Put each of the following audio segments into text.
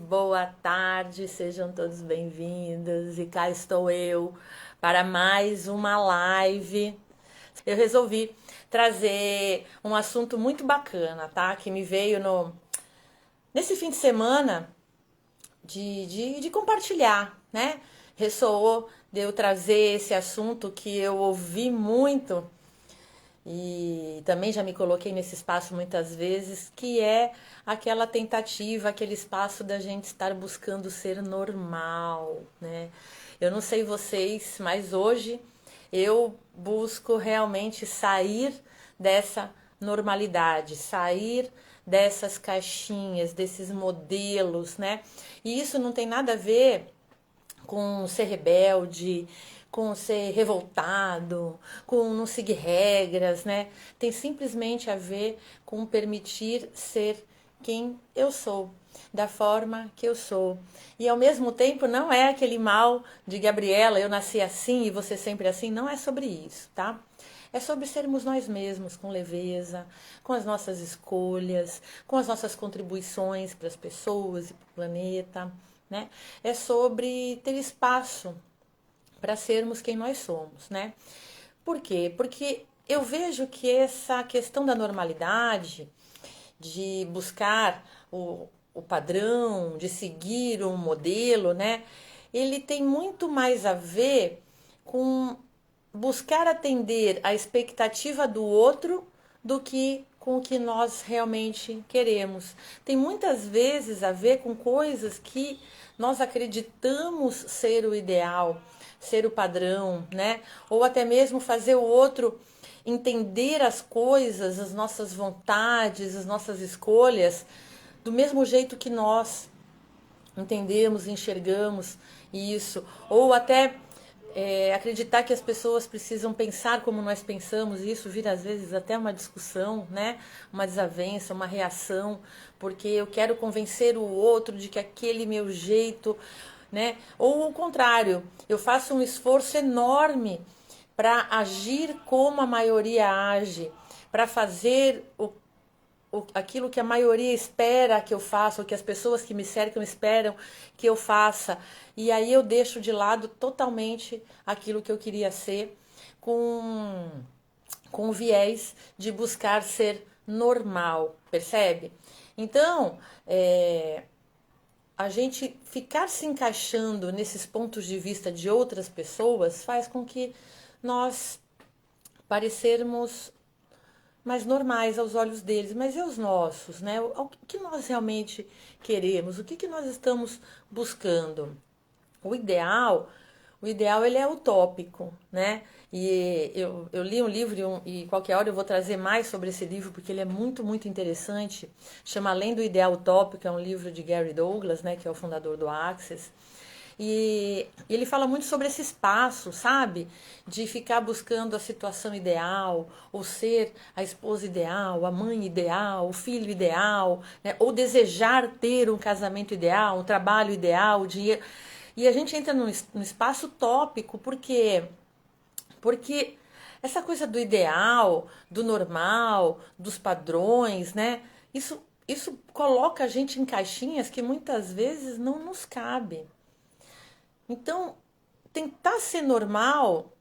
boa tarde, sejam todos bem-vindos e cá estou eu para mais uma live. Eu resolvi trazer um assunto muito bacana, tá? Que me veio nesse fim de semana de compartilhar, né? Ressoou de eu trazer esse assunto que eu ouvi muito e também já me coloquei nesse espaço muitas vezes, que é aquela tentativa, aquele espaço da gente estar buscando ser normal, né? Eu não sei vocês, mas hoje eu busco realmente sair dessa normalidade, sair dessas caixinhas, desses modelos, né? E isso não tem nada a ver com ser rebelde, com ser revoltado, com não seguir regras, né? Tem simplesmente a ver com permitir ser quem eu sou, da forma que eu sou. E ao mesmo tempo não é aquele mal de Gabriela, eu nasci assim e você sempre assim, não é sobre isso, tá? É sobre sermos nós mesmos, com leveza, com as nossas escolhas, com as nossas contribuições para as pessoas e para o planeta, né? É sobre ter espaço para sermos quem nós somos, né? Por quê? Porque eu vejo que essa questão da normalidade, de buscar o padrão, de seguir um modelo, né? Ele tem muito mais a ver com buscar atender a expectativa do outro do que com o que nós realmente queremos. Tem muitas vezes a ver com coisas que nós acreditamos ser o ideal, ser o padrão, né? Ou até mesmo fazer o outro entender as coisas, as nossas vontades, as nossas escolhas, do mesmo jeito que nós entendemos, enxergamos isso, ou até acreditar que as pessoas precisam pensar como nós pensamos, e isso vira às vezes até uma discussão, né? Uma desavença, uma reação, porque eu quero convencer o outro de que aquele meu jeito, né? Ou o contrário, eu faço um esforço enorme para agir como a maioria age, para fazer aquilo que a maioria espera que eu faça, o que as pessoas que me cercam esperam que eu faça. E aí eu deixo de lado totalmente aquilo que eu queria ser, com o viés de buscar ser normal, percebe? Então, a gente ficar se encaixando nesses pontos de vista de outras pessoas faz com que nós parecermos mais normais aos olhos deles, mas e os nossos, né? O que nós realmente queremos? O que nós estamos buscando? O ideal, o ideal ele é utópico, né? E eu li um livro e qualquer hora eu vou trazer mais sobre esse livro porque ele é muito, muito interessante. Chama Além do Ideal Utópico, é um livro de Gary Douglas, né? Que é o fundador do Access. E ele fala muito sobre esse espaço, sabe? De ficar buscando a situação ideal, ou ser a esposa ideal, a mãe ideal, o filho ideal, né? Ou desejar ter um casamento ideal, um trabalho ideal, dinheiro. E a gente entra num espaço tópico, porque essa coisa do ideal, do normal, dos padrões, né? Isso coloca a gente em caixinhas que muitas vezes não nos cabe. Então, tentar ser normal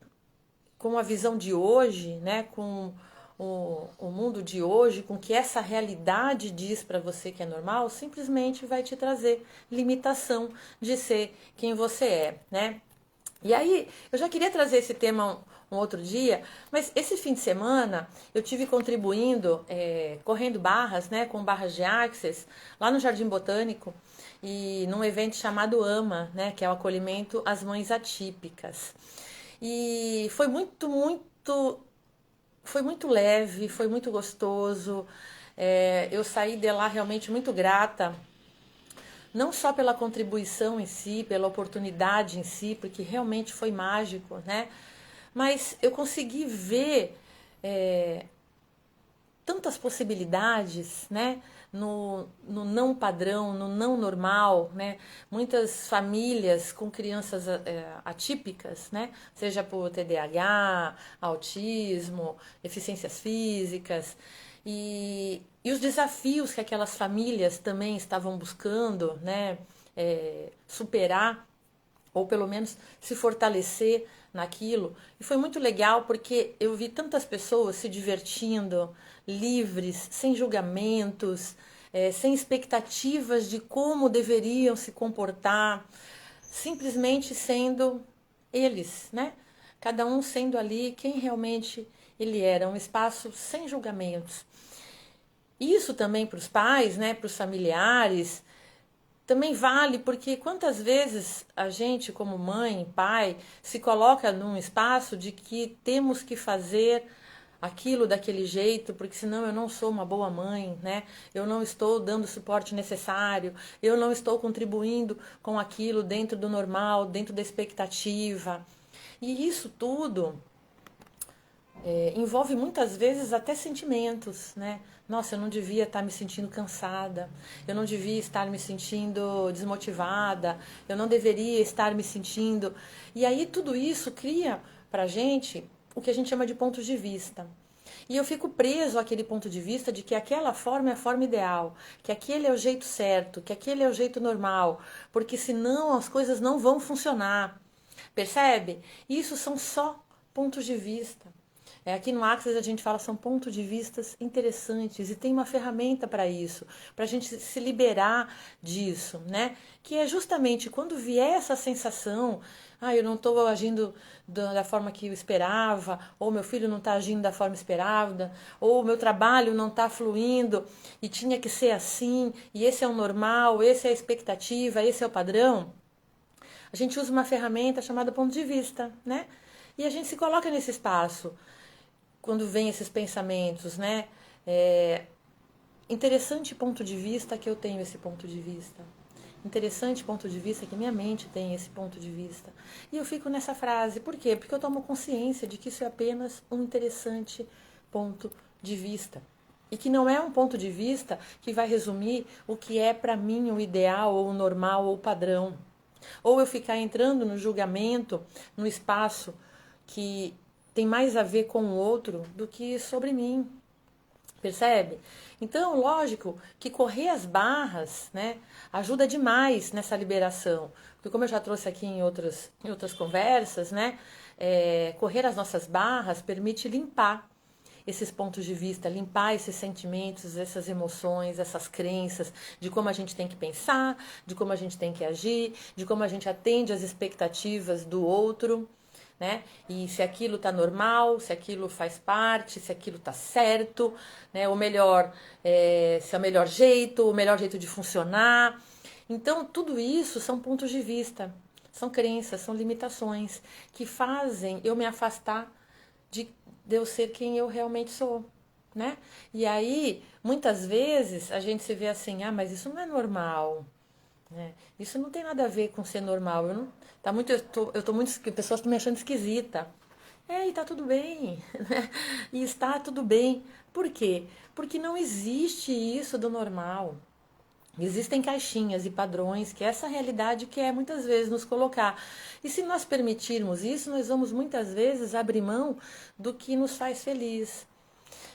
com a visão de hoje, né, com o mundo de hoje, com que essa realidade diz para você que é normal, simplesmente vai te trazer limitação de ser quem você é, né? E aí, eu já queria trazer esse tema um outro dia, mas esse fim de semana eu tive contribuindo, correndo barras, né, com barras de Access, lá no Jardim Botânico, e num evento chamado AMA, né, que é o acolhimento às mães atípicas. E foi muito leve, foi muito gostoso. Eu saí de lá realmente muito grata, não só pela contribuição em si, pela oportunidade em si, porque realmente foi mágico, né? Mas eu consegui ver tantas possibilidades, né? No não padrão, no não normal, né? Muitas famílias com crianças atípicas, né? Seja por TDAH, autismo, deficiências físicas. E os desafios que aquelas famílias também estavam buscando, né, superar, ou pelo menos se fortalecer naquilo. E foi muito legal porque eu vi tantas pessoas se divertindo, livres, sem julgamentos, sem expectativas de como deveriam se comportar, simplesmente sendo eles, né? Cada um sendo ali quem realmente ele era, um espaço sem julgamentos. Isso também para os pais, né, para os familiares, também vale porque quantas vezes a gente, como mãe, pai, se coloca num espaço de que temos que fazer aquilo daquele jeito, porque senão eu não sou uma boa mãe, né? Eu não estou dando o suporte necessário, eu não estou contribuindo com aquilo dentro do normal, dentro da expectativa. E isso tudo envolve muitas vezes até sentimentos, né? Nossa, eu não devia estar me sentindo cansada, eu não devia estar me sentindo desmotivada, eu não deveria estar me sentindo. E aí tudo isso cria pra gente o que a gente chama de pontos de vista. E eu fico preso àquele ponto de vista de que aquela forma é a forma ideal, que aquele é o jeito certo, que aquele é o jeito normal, porque senão as coisas não vão funcionar. Percebe? Isso são só pontos de vista. Aqui no Access a gente fala são pontos de vistas interessantes e tem uma ferramenta para isso, para a gente se liberar disso, né? Que é justamente quando vier essa sensação, eu não estou agindo da forma que eu esperava, ou meu filho não está agindo da forma esperada, ou meu trabalho não está fluindo e tinha que ser assim, e esse é o normal, esse é a expectativa, esse é o padrão. A gente usa uma ferramenta chamada ponto de vista, né? E a gente se coloca nesse espaço quando vem esses pensamentos, né? Interessante ponto de vista que eu tenho esse ponto de vista. Interessante ponto de vista que minha mente tem esse ponto de vista. E eu fico nessa frase. Por quê? Porque eu tomo consciência de que isso é apenas um interessante ponto de vista. E que não é um ponto de vista que vai resumir o que é para mim o ideal, ou o normal, ou o padrão. Ou eu ficar entrando no julgamento, no espaço que tem mais a ver com o outro do que sobre mim. Percebe? Então, lógico que correr as barras, né, ajuda demais nessa liberação. Porque como eu já trouxe aqui em outras conversas, né, correr as nossas barras permite limpar esses pontos de vista, limpar esses sentimentos, essas emoções, essas crenças de como a gente tem que pensar, de como a gente tem que agir, de como a gente atende às expectativas do outro, né? E se aquilo tá normal, se aquilo faz parte, se aquilo tá certo, né? Ou melhor, se é o melhor jeito de funcionar. Então, tudo isso são pontos de vista, são crenças, são limitações que fazem eu me afastar de eu ser quem eu realmente sou, né? E aí, muitas vezes, a gente se vê assim, mas isso não é normal, né? Isso não tem nada a ver com ser normal. Eu tô muito, pessoas estão me achando esquisita. E tá tudo bem, né? E está tudo bem. Por quê? Porque não existe isso do normal. Existem caixinhas e padrões que essa realidade quer muitas vezes nos colocar. E se nós permitirmos isso, nós vamos muitas vezes abrir mão do que nos faz feliz,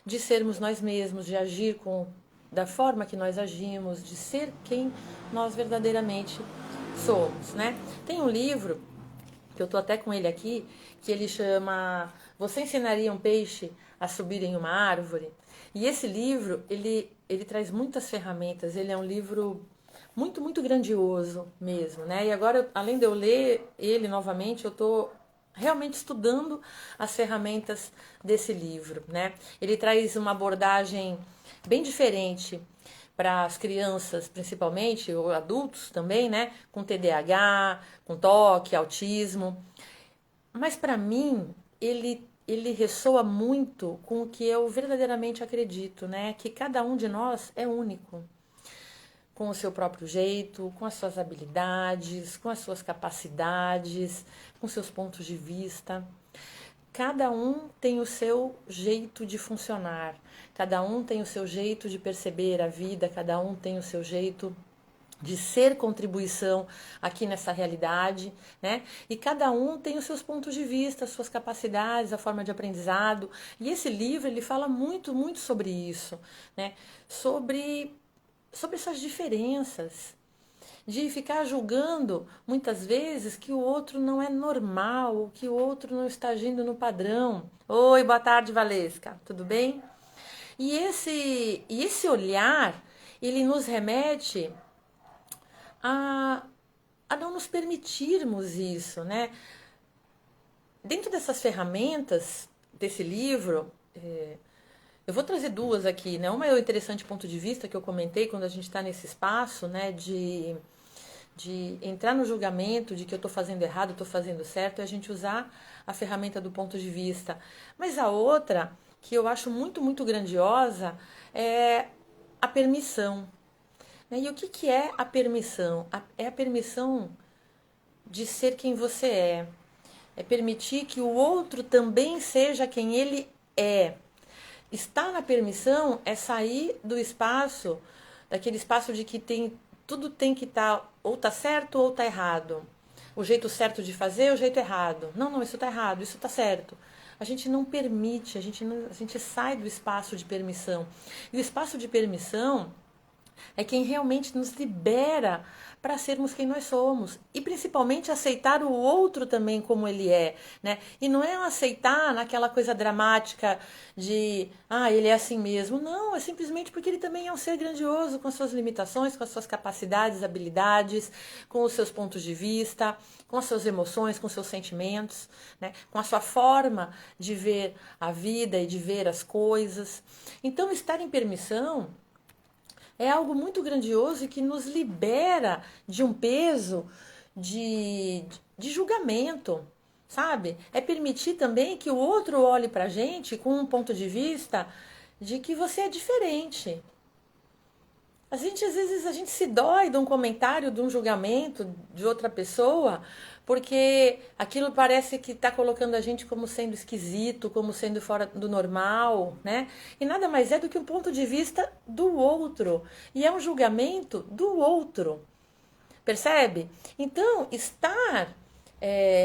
de sermos nós mesmos, de agir da forma que nós agimos, de ser quem nós verdadeiramente somos, né? Tem um livro, que eu tô até com ele aqui, que ele chama Você Ensinaria um Peixe a Subir em uma Árvore? E esse livro, ele traz muitas ferramentas, ele é um livro muito, muito grandioso mesmo, né? E agora, além de eu ler ele novamente, eu tô realmente estudando as ferramentas desse livro, né? Ele traz uma abordagem bem diferente para as crianças, principalmente, ou adultos também, né? Com TDAH, com toque, autismo. Mas para mim, ele ressoa muito com o que eu verdadeiramente acredito, né? Que cada um de nós é único, com o seu próprio jeito, com as suas habilidades, com as suas capacidades, com seus pontos de vista. Cada um tem o seu jeito de funcionar, cada um tem o seu jeito de perceber a vida, cada um tem o seu jeito de ser contribuição aqui nessa realidade, né? E cada um tem os seus pontos de vista, as suas capacidades, a forma de aprendizado. E esse livro, ele fala muito, muito sobre isso, né? Sobre essas diferenças, de ficar julgando muitas vezes que o outro não é normal, que o outro não está agindo no padrão. Oi, boa tarde, Valesca, tudo bem? E esse olhar, ele nos remete a, a não nos permitirmos isso, né? Dentro dessas ferramentas desse livro, eu vou trazer duas aqui, né? Uma é o interessante ponto de vista que eu comentei quando a gente está nesse espaço, né? De entrar no julgamento de que eu estou fazendo errado, estou fazendo certo, é a gente usar a ferramenta do ponto de vista. Mas a outra, que eu acho muito, muito grandiosa, é a permissão. E o que é a permissão? É a permissão de ser quem você é. É permitir que o outro também seja quem ele é. Estar na permissão é sair do espaço, daquele espaço de que tudo tem que estar ou tá certo ou tá errado. O jeito certo de fazer, o jeito errado. Não, isso tá errado, isso tá certo. A gente não permite, a gente sai do espaço de permissão. E o espaço de permissão é quem realmente nos libera para sermos quem nós somos e principalmente aceitar o outro também como ele é, né? E não é aceitar naquela coisa dramática de, ele é assim mesmo. Não, é simplesmente porque ele também é um ser grandioso com as suas limitações, com as suas capacidades, habilidades, com os seus pontos de vista, com as suas emoções, com os seus sentimentos, né? Com a sua forma de ver a vida e de ver as coisas. Então, estar em permissão é algo muito grandioso e que nos libera de um peso de julgamento, sabe? É permitir também que o outro olhe pra gente com um ponto de vista de que você é diferente. Às vezes, a gente se dói de um comentário, de um julgamento de outra pessoa, porque aquilo parece que está colocando a gente como sendo esquisito, como sendo fora do normal, né? E nada mais é do que um ponto de vista do outro. E é um julgamento do outro. Percebe? Então, estar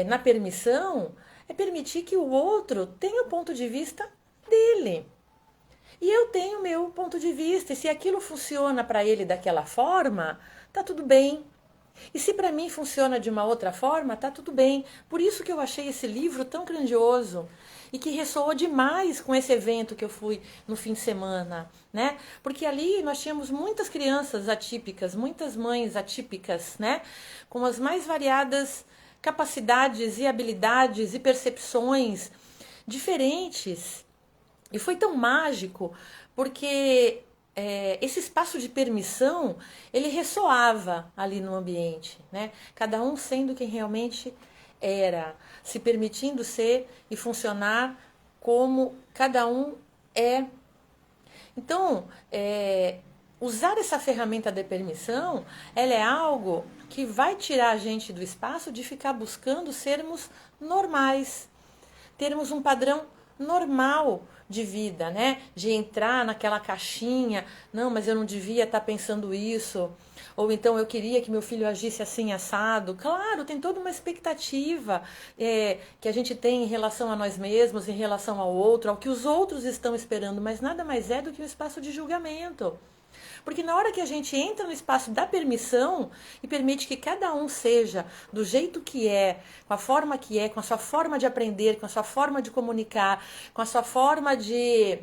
na permissão é permitir que o outro tenha o ponto de vista dele. E eu tenho meu ponto de vista, e se aquilo funciona para ele daquela forma, tá tudo bem. E se para mim funciona de uma outra forma, tá tudo bem. Por isso que eu achei esse livro tão grandioso e que ressoou demais com esse evento que eu fui no fim de semana, né? Porque ali nós tínhamos muitas crianças atípicas, muitas mães atípicas, né? Com as mais variadas capacidades e habilidades e percepções diferentes. E foi tão mágico, porque esse espaço de permissão, ele ressoava ali no ambiente, né? Cada um sendo quem realmente era, se permitindo ser e funcionar como cada um é. Então, usar essa ferramenta de permissão, ela é algo que vai tirar a gente do espaço de ficar buscando sermos normais, termos um padrão normal de vida, né? De entrar naquela caixinha, não, mas eu não devia estar pensando isso, ou então eu queria que meu filho agisse assim assado. Claro, tem toda uma expectativa que a gente tem em relação a nós mesmos, em relação ao outro, ao que os outros estão esperando, mas nada mais é do que um espaço de julgamento. Porque na hora que a gente entra no espaço da permissão e permite que cada um seja do jeito que é, com a forma que é, com a sua forma de aprender, com a sua forma de comunicar, com a sua forma de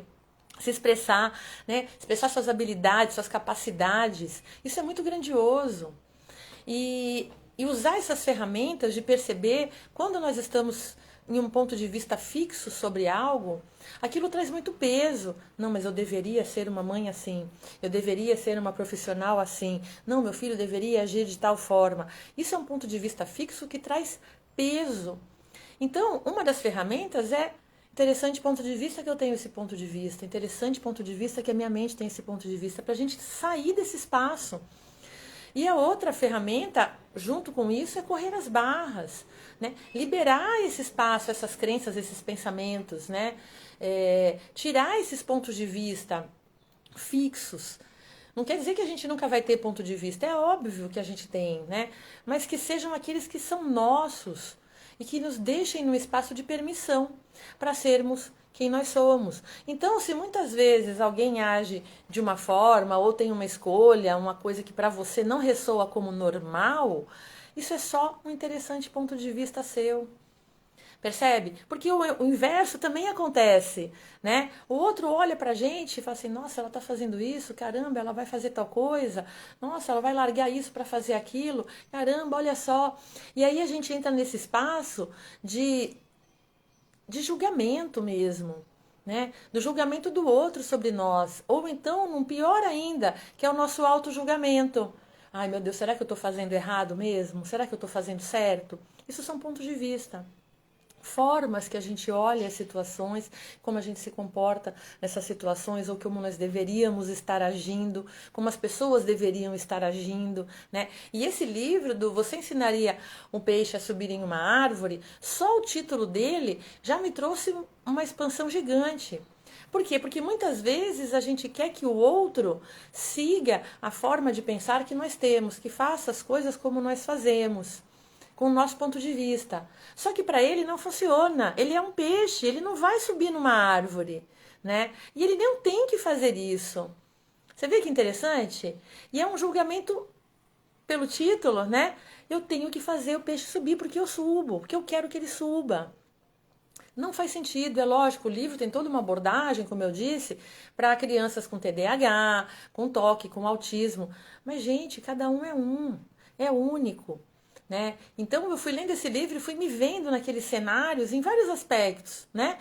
se expressar, né? Expressar suas habilidades, suas capacidades, isso é muito grandioso. E usar essas ferramentas de perceber quando nós estamos em um ponto de vista fixo sobre algo, aquilo traz muito peso. Não, mas eu deveria ser uma mãe assim, eu deveria ser uma profissional assim, não, meu filho deveria agir de tal forma. Isso é um ponto de vista fixo que traz peso. Então, uma das ferramentas é interessante ponto de vista que eu tenho esse ponto de vista, interessante ponto de vista que a minha mente tem esse ponto de vista, para a gente sair desse espaço. E a outra ferramenta, junto com isso, é correr as barras, né? Liberar esse espaço, essas crenças, esses pensamentos, né? Tirar esses pontos de vista fixos. Não quer dizer que a gente nunca vai ter ponto de vista, é óbvio que a gente tem, né? Mas que sejam aqueles que são nossos e que nos deixem no espaço de permissão para sermos quem nós somos. Então, se muitas vezes alguém age de uma forma ou tem uma escolha, uma coisa que para você não ressoa como normal, isso é só um interessante ponto de vista seu. Percebe? Porque o inverso também acontece, né? O outro olha pra gente e fala assim, nossa, ela tá fazendo isso, caramba, ela vai fazer tal coisa, nossa, ela vai largar isso para fazer aquilo, caramba, olha só. E aí a gente entra nesse espaço de julgamento mesmo, né? Do julgamento do outro sobre nós. Ou então, num pior ainda, que é o nosso auto-julgamento. Ai, meu Deus, será que eu estou fazendo errado mesmo? Será que eu estou fazendo certo? Isso são pontos de vista. Formas que a gente olha as situações, como a gente se comporta nessas situações, ou como nós deveríamos estar agindo, como as pessoas deveriam estar agindo, né? E esse livro do Você Ensinaria um Peixe a Subir em uma Árvore, só o título dele já me trouxe uma expansão gigante. Por quê? Porque muitas vezes a gente quer que o outro siga a forma de pensar que nós temos, que faça as coisas como nós fazemos, com o nosso ponto de vista. Só que para ele não funciona. Ele é um peixe, ele não vai subir numa árvore, né? E ele não tem que fazer isso. Você vê que interessante? E é um julgamento pelo título, né? Eu tenho que fazer o peixe subir porque eu subo, porque eu quero que ele suba. Não faz sentido, é lógico, o livro tem toda uma abordagem, como eu disse, para crianças com TDAH, com toque, com autismo. Mas, gente, cada um, é único. Né? Então eu fui lendo esse livro e fui me vendo naqueles cenários em vários aspectos, né?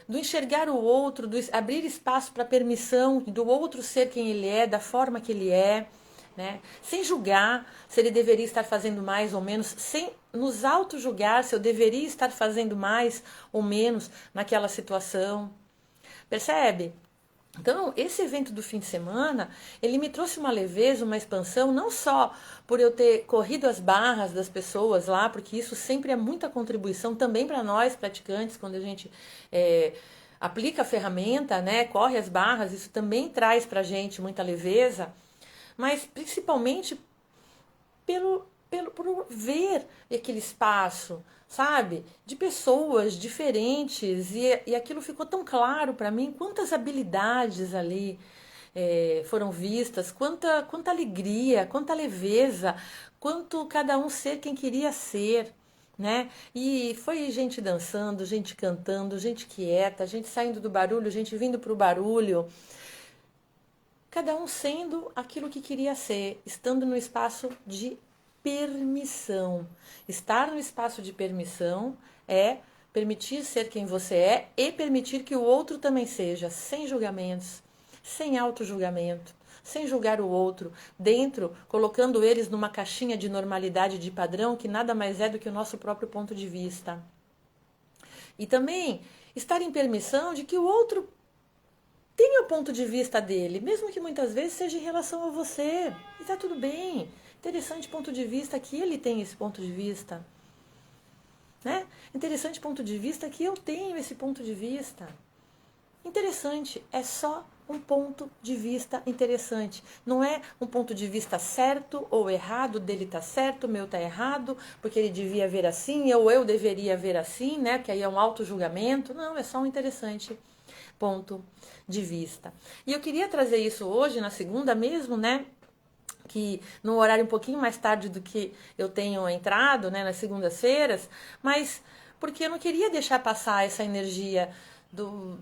Do enxergar o outro, do abrir espaço para a permissão do outro ser quem ele é, da forma que ele é, né? Sem julgar se ele deveria estar fazendo mais ou menos, sem nos auto-julgar se eu deveria estar fazendo mais ou menos naquela situação. Percebe? Então, esse evento do fim de semana, ele me trouxe uma leveza, uma expansão, não só por eu ter corrido as barras das pessoas lá, porque isso sempre é muita contribuição também para nós praticantes, quando a gente aplica a ferramenta, né, corre as barras, isso também traz para a gente muita leveza, mas principalmente por ver aquele espaço, sabe? De pessoas diferentes. E aquilo ficou tão claro para mim, quantas habilidades ali foram vistas, quanta alegria, quanta leveza, quanto cada um ser quem queria ser. Né? E foi gente dançando, gente cantando, gente quieta, gente saindo do barulho, gente vindo para o barulho, cada um sendo aquilo que queria ser, estando no espaço de permissão. Estar no espaço de permissão é permitir ser quem você é e permitir que o outro também seja, sem julgamentos, sem auto-julgamento, sem julgar o outro, dentro, colocando eles numa caixinha de normalidade, de padrão, que nada mais é do que o nosso próprio ponto de vista. E também estar em permissão de que o outro tenha o ponto de vista dele, mesmo que muitas vezes seja em relação a você. E tá tudo bem. Interessante ponto de vista que ele tem esse ponto de vista. Né? Interessante ponto de vista que eu tenho esse ponto de vista. Interessante, é só um ponto de vista interessante. Não é um ponto de vista certo ou errado, dele tá certo, o meu tá errado, porque ele devia ver assim, ou eu deveria ver assim, né? Que aí é um auto-julgamento. Não, é só um interessante ponto de vista. E eu queria trazer isso hoje, na segunda mesmo, né? Que num horário um pouquinho mais tarde do que eu tenho entrado, né? Nas segundas-feiras, mas porque eu não queria deixar passar essa energia do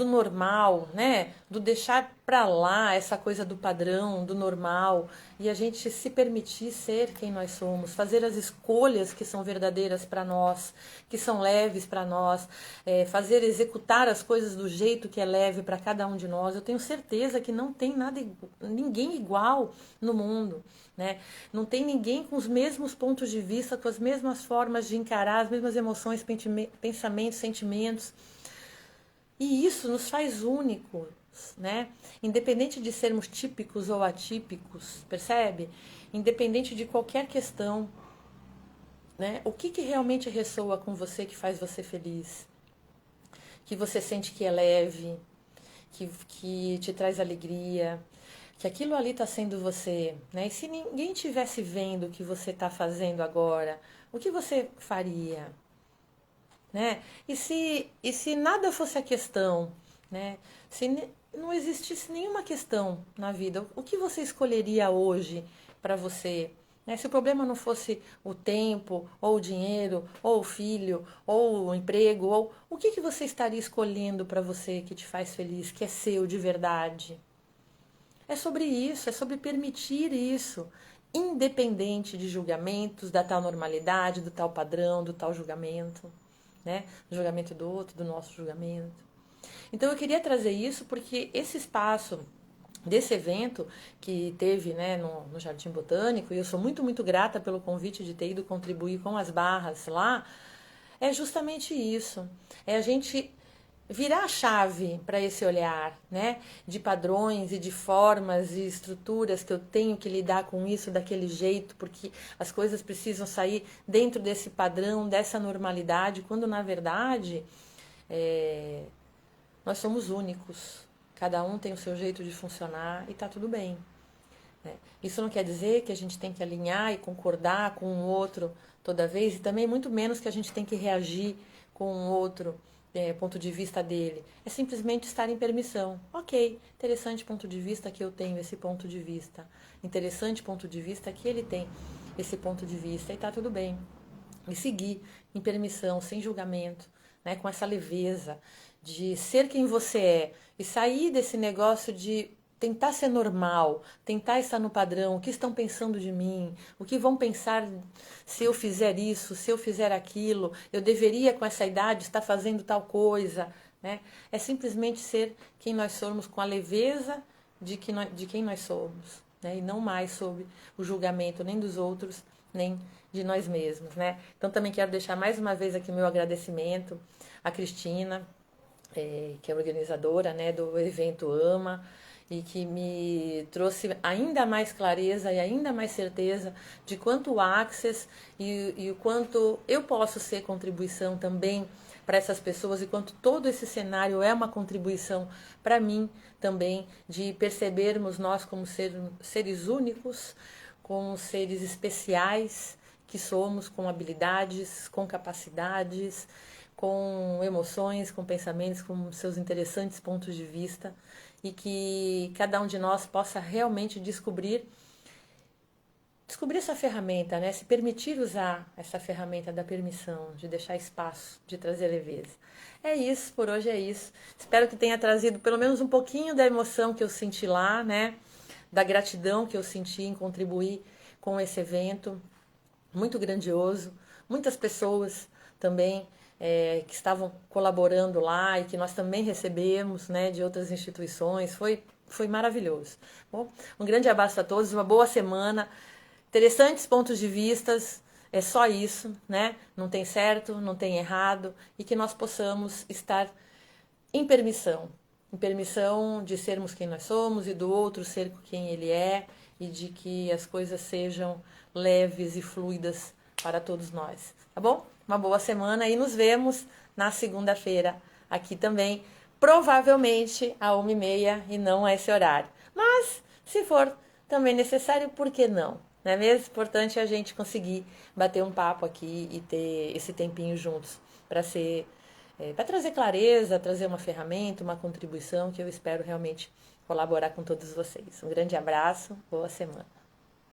normal, né? Do deixar pra lá essa coisa do padrão, do normal, e a gente se permitir ser quem nós somos, fazer as escolhas que são verdadeiras para nós, que são leves para nós, fazer executar as coisas do jeito que é leve para cada um de nós. Eu tenho certeza que não tem ninguém igual no mundo, né? Não tem ninguém com os mesmos pontos de vista, com as mesmas formas de encarar, as mesmas emoções, pensamentos, sentimentos. E isso nos faz únicos, né? Independente de sermos típicos ou atípicos, percebe? Independente de qualquer questão, né? O que realmente ressoa com você, que faz você feliz? Que você sente que é leve, que te traz alegria? que aquilo ali está sendo você, né? E se ninguém estivesse vendo o que você está fazendo agora, o que você faria, né? E se nada fosse a questão, né? Se não existisse nenhuma questão na vida, o que você escolheria hoje para você? Né? Se o problema não fosse o tempo, ou o dinheiro, ou o filho, ou o emprego, ou o que você estaria escolhendo para você que te faz feliz, que é seu de verdade? É sobre isso, é sobre permitir isso, independente de julgamentos, da tal normalidade, do tal padrão, do tal julgamento, né? Do julgamento do outro, do nosso julgamento. Então eu queria trazer isso porque esse espaço desse evento que teve, né, no Jardim Botânico, e eu sou muito, muito grata pelo convite de ter ido contribuir com as barras lá, é justamente isso. É a gente virar a chave para esse olhar, né? De padrões e de formas e estruturas que eu tenho que lidar com isso daquele jeito, porque as coisas precisam sair dentro desse padrão, dessa normalidade, quando na verdade nós somos únicos. Cada um tem o seu jeito de funcionar e está tudo bem. Né? Isso não quer dizer que a gente tem que alinhar e concordar com o outro toda vez, e também muito menos que a gente tem que reagir com o outro ponto de vista dele. É simplesmente estar em permissão. Ok, interessante ponto de vista que eu tenho esse ponto de vista. Interessante ponto de vista que ele tem esse ponto de vista. E tá tudo bem. E seguir em permissão, sem julgamento, né, com essa leveza de ser quem você é e sair desse negócio de tentar ser normal, tentar estar no padrão, o que estão pensando de mim, o que vão pensar se eu fizer isso, se eu fizer aquilo, eu deveria com essa idade estar fazendo tal coisa, né? É simplesmente ser quem nós somos com a leveza de quem nós somos, né? E não mais sob o julgamento nem dos outros, nem de nós mesmos, né? Então também quero deixar mais uma vez aqui meu agradecimento à Cristina, que é organizadora, né, do evento AMA, e que me trouxe ainda mais clareza e ainda mais certeza de quanto o Access e o quanto eu posso ser contribuição também para essas pessoas, e quanto todo esse cenário é uma contribuição para mim também, de percebermos nós como seres únicos, como seres especiais que somos, com habilidades, com capacidades, com emoções, com pensamentos, com seus interessantes pontos de vista, e que cada um de nós possa realmente descobrir essa ferramenta, né? Se permitir usar essa ferramenta da permissão, de deixar espaço, de trazer leveza. É isso, por hoje é isso. Espero que tenha trazido pelo menos um pouquinho da emoção que eu senti lá, né? Da gratidão que eu senti em contribuir com esse evento muito grandioso. Muitas pessoas também que estavam colaborando lá e que nós também recebemos, né, de outras instituições. Foi maravilhoso. Bom, um grande abraço a todos, uma boa semana. Interessantes pontos de vistas, é só isso, né? Não tem certo, não tem errado, e que nós possamos estar em permissão de sermos quem nós somos e do outro ser quem ele é, e de que as coisas sejam leves e fluidas para todos nós, tá bom? Uma boa semana e nos vemos na segunda-feira aqui também, provavelmente a 1h30 e não a esse horário. Mas, se for também necessário, por que não? Não é mesmo? Importante a gente conseguir bater um papo aqui e ter esse tempinho juntos para trazer clareza, trazer uma ferramenta, uma contribuição que eu espero realmente colaborar com todos vocês. Um grande abraço, boa semana.